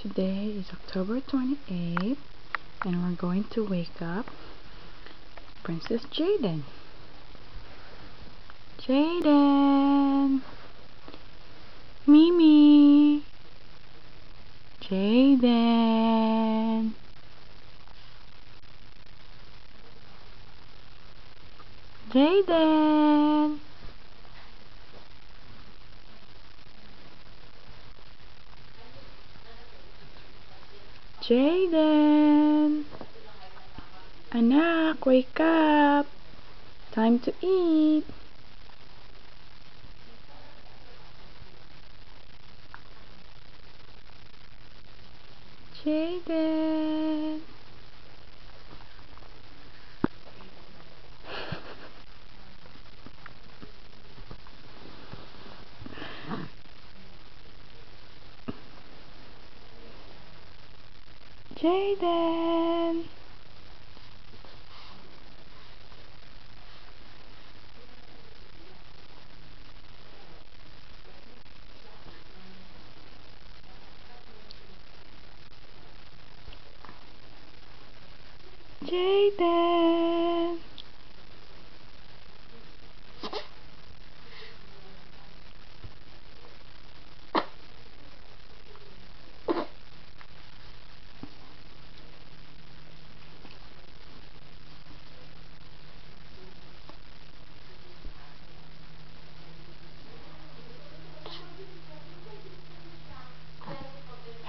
Today is October 28th, and we're going to wake up Princess Jaden. Jaden! Mimi! Jaden! Jaden! Jaden! Anak, wake up! Time to eat! Jaden! Jaden! Jaden!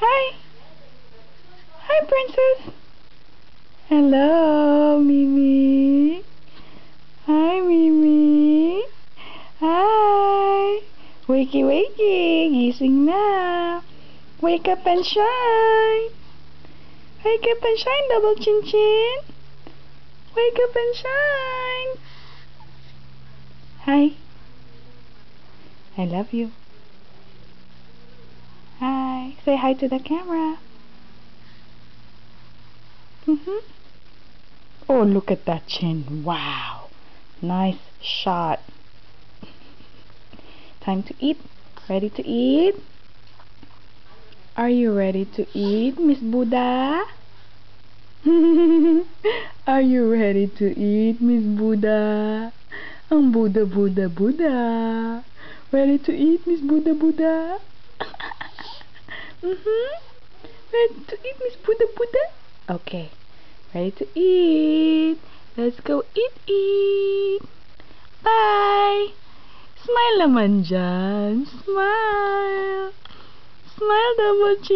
Hi! Hi, Princess! Hello, Mimi! Hi, Mimi! Hi! Wakey, wakey! Gising na! Wake up and shine! Wake up and shine, double chin chin! Wake up and shine! Hi! I love you. Hi! Say hi to the camera. Oh, look at that chin. Wow! Nice shot. Time to eat. Ready to eat? Are you ready to eat, Miss Buddha? Are you ready to eat, Miss Buddha? Ang Buddha, Buddha, Buddha. Ready to eat, Miss Buddha, Buddha? Ready to eat, Miss Buddha, Buddha? Okay. Ready to eat. Let's go eat. Bye. Smile naman dyan. Smile. Smile, double chin.